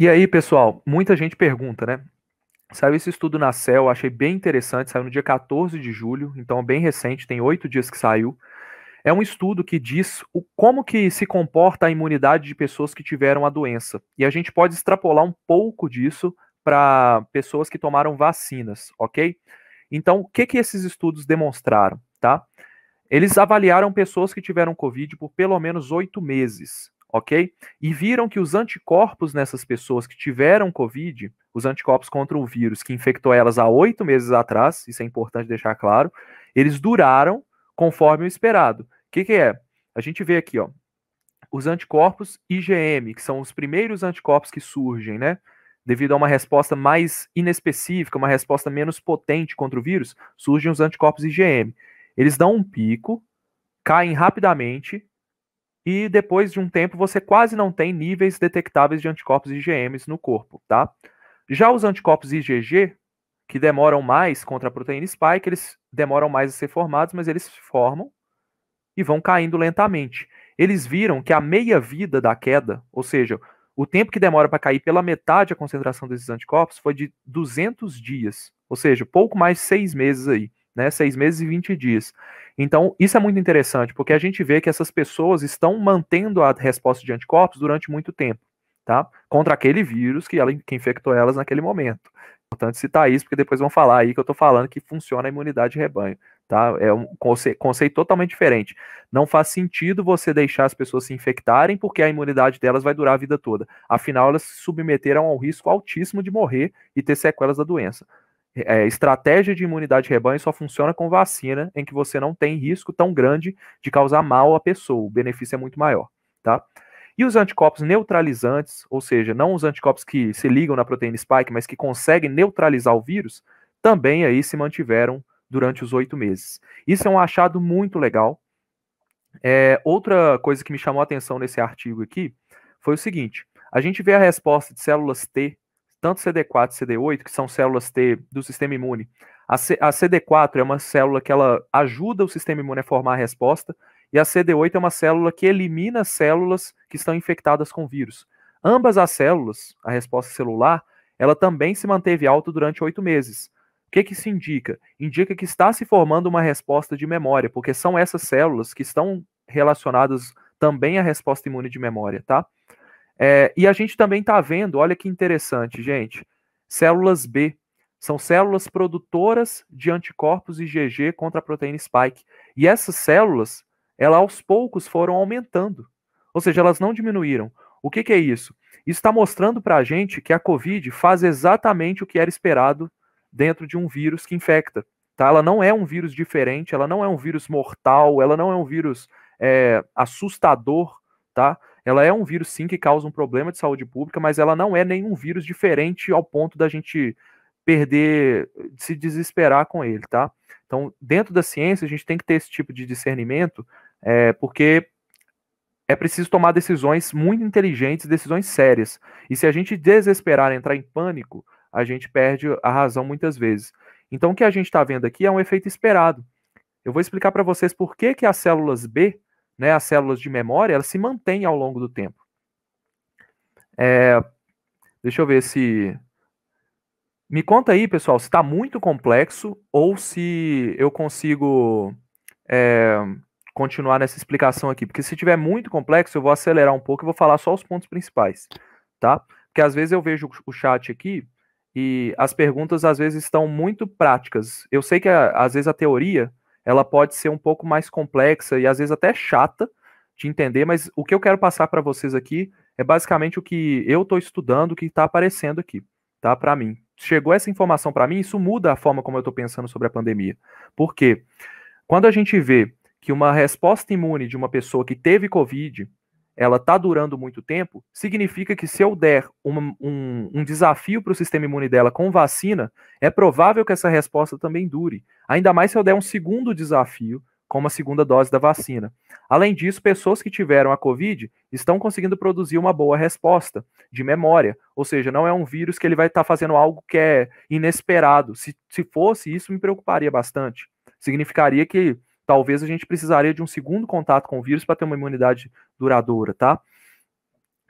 E aí, pessoal, muita gente pergunta, né? Saiu esse estudo na Cell, achei bem interessante, saiu no dia 14 de julho, então é bem recente, tem 8 dias que saiu. É um estudo que diz como que se comporta a imunidade de pessoas que tiveram a doença. E a gente pode extrapolar um pouco disso para pessoas que tomaram vacinas, ok? Então, o que que esses estudos demonstraram, tá? Eles avaliaram pessoas que tiveram Covid por pelo menos 8 meses, ok? E viram que os anticorpos nessas pessoas que tiveram Covid, os anticorpos contra o vírus que infectou elas há 8 meses atrás, isso é importante deixar claro, eles duraram conforme o esperado. O que que é? A gente vê aqui, ó, os anticorpos IgM, que são os primeiros anticorpos que surgem, né? Devido a uma resposta mais inespecífica, uma resposta menos potente contra o vírus, surgem os anticorpos IgM. Eles dão um pico, caem rapidamente e depois de um tempo você quase não tem níveis detectáveis de anticorpos IgMs no corpo, tá? Já os anticorpos IgG, que demoram mais contra a proteína spike, eles demoram mais a ser formados, mas eles se formam e vão caindo lentamente. Eles viram que a meia-vida da queda, ou seja, o tempo que demora para cair pela metade a concentração desses anticorpos foi de 200 dias, ou seja, pouco mais de 6 meses aí, né? 6 meses e 20 dias. Então, isso é muito interessante, porque a gente vê que essas pessoas estão mantendo a resposta de anticorpos durante muito tempo, tá? Contra aquele vírus que infectou elas naquele momento. Importante citar isso, porque depois vão falar aí que eu estou falando que funciona a imunidade de rebanho, tá? É um conceito totalmente diferente. Não faz sentido você deixar as pessoas se infectarem, porque a imunidade delas vai durar a vida toda. Afinal, elas se submeteram a um risco altíssimo de morrer e ter sequelas da doença. Estratégia de imunidade de rebanho só funciona com vacina, em que você não tem risco tão grande de causar mal à pessoa. O benefício é muito maior, tá? E os anticorpos neutralizantes, ou seja, não os anticorpos que se ligam na proteína spike, mas que conseguem neutralizar o vírus, também aí se mantiveram durante os 8 meses. Isso é um achado muito legal. Outra coisa que me chamou a atenção nesse artigo aqui foi o seguinte: a gente vê a resposta de células T, tanto CD4 e CD8, que são células T do sistema imune. A CD4 é uma célula que ela ajuda o sistema imune a formar a resposta, e a CD8 é uma célula que elimina células que estão infectadas com vírus. Ambas as células, a resposta celular, ela também se manteve alta durante 8 meses. O que que isso indica? Indica que está se formando uma resposta de memória, porque são essas células que estão relacionadas também à resposta imune de memória, tá? E a gente também está vendo, olha que interessante, gente, células B. São células produtoras de anticorpos IgG contra a proteína spike. E essas células, elas aos poucos foram aumentando. Ou seja, elas não diminuíram. O que que é isso? Isso está mostrando para a gente que a Covid faz exatamente o que era esperado dentro de um vírus que infecta. Tá? Ela não é um vírus diferente, ela não é um vírus mortal, ela não é um vírus assustador, tá? Ela é um vírus, sim, que causa um problema de saúde pública, mas ela não é nenhum vírus diferente ao ponto da gente perder, se desesperar com ele, tá? Então, dentro da ciência, a gente tem que ter esse tipo de discernimento, porque é preciso tomar decisões muito inteligentes, decisões sérias. E se a gente desesperar, entrar em pânico, a gente perde a razão muitas vezes. Então, o que a gente está vendo aqui é um efeito esperado. Eu vou explicar para vocês por que, que as células B, né, as células de memória, elas se mantêm ao longo do tempo. Deixa eu ver se. Me conta aí, pessoal, se está muito complexo ou se eu consigo é, continuar nessa explicação aqui. Porque se tiver muito complexo, eu vou acelerar um pouco e vou falar só os pontos principais, tá? Porque às vezes eu vejo o chat aqui e as perguntas às vezes estão muito práticas. Eu sei que às vezes a teoria ela pode ser um pouco mais complexa e às vezes até chata de entender, mas o que eu quero passar para vocês aqui é basicamente o que eu estou estudando, o que está aparecendo aqui, tá? Para mim. Chegou essa informação para mim, isso muda a forma como eu estou pensando sobre a pandemia. Por quê? Quando a gente vê que uma resposta imune de uma pessoa que teve Covid, ela está durando muito tempo, significa que se eu der um desafio para o sistema imune dela com vacina, é provável que essa resposta também dure. Ainda mais se eu der um segundo desafio com uma segunda dose da vacina. Além disso, pessoas que tiveram a Covid estão conseguindo produzir uma boa resposta de memória. Ou seja, não é um vírus que ele vai estar fazendo algo que é inesperado. Se fosse, isso me preocuparia bastante. Significaria que talvez a gente precisaria de um segundo contato com o vírus para ter uma imunidade duradoura, tá?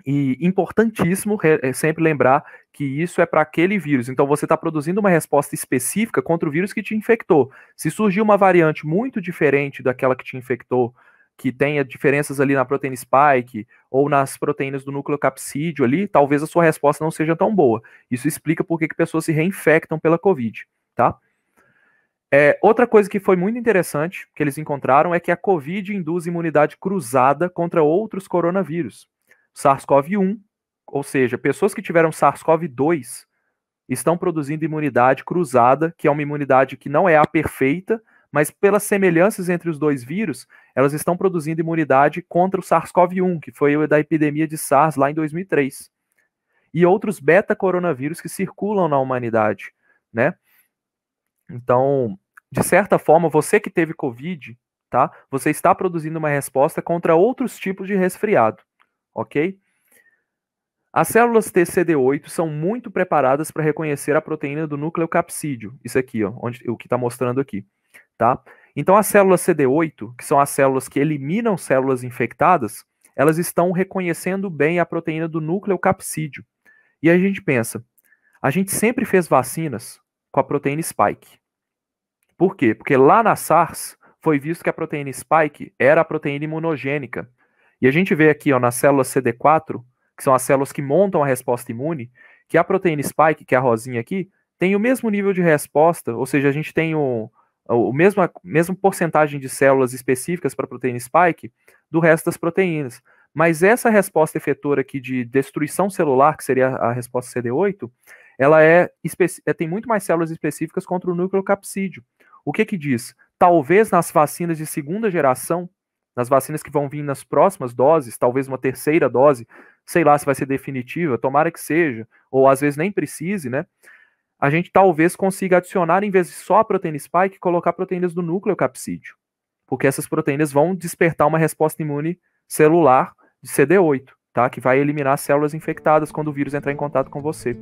E importantíssimo sempre lembrar que isso é para aquele vírus. Então você está produzindo uma resposta específica contra o vírus que te infectou. Se surgir uma variante muito diferente daquela que te infectou, que tenha diferenças ali na proteína spike ou nas proteínas do nucleocapsídeo ali, talvez a sua resposta não seja tão boa. Isso explica por que pessoas se reinfectam pela Covid, tá? Outra coisa que foi muito interessante que eles encontraram é que a Covid induz imunidade cruzada contra outros coronavírus. SARS-CoV-1, ou seja, pessoas que tiveram SARS-CoV-2 estão produzindo imunidade cruzada, que é uma imunidade que não é a perfeita, mas pelas semelhanças entre os dois vírus, elas estão produzindo imunidade contra o SARS-CoV-1, que foi o da epidemia de SARS lá em 2003. E outros beta-coronavírus que circulam na humanidade, né? Então, de certa forma, você que teve Covid, tá? Você está produzindo uma resposta contra outros tipos de resfriado, ok? As células TCD8 são muito preparadas para reconhecer a proteína do nucleocapsídeo. Isso aqui, ó, o que está mostrando aqui, tá? Então, as células CD8, que são as células que eliminam células infectadas, elas estão reconhecendo bem a proteína do nucleocapsídeo. E aí a gente pensa, a gente sempre fez vacinas com a proteína spike. Por quê? Porque lá na SARS foi visto que a proteína spike era a proteína imunogênica. E a gente vê aqui, ó, nas células CD4, que são as células que montam a resposta imune, que a proteína spike, que é a rosinha aqui, tem o mesmo nível de resposta, ou seja, a gente tem o mesmo porcentagem de células específicas para a proteína spike do resto das proteínas. Mas essa resposta efetora aqui de destruição celular, que seria a resposta CD8, ela tem muito mais células específicas contra o nucleocapsídeo. O que diz? Talvez nas vacinas de segunda geração, nas vacinas que vão vir nas próximas doses, talvez uma terceira dose, sei lá se vai ser definitiva, tomara que seja, ou às vezes nem precise, né? A gente talvez consiga adicionar, em vez de só a proteína spike, colocar proteínas do nucleocapsídeo. Porque essas proteínas vão despertar uma resposta imune celular de CD8, tá? Que vai eliminar células infectadas quando o vírus entrar em contato com você.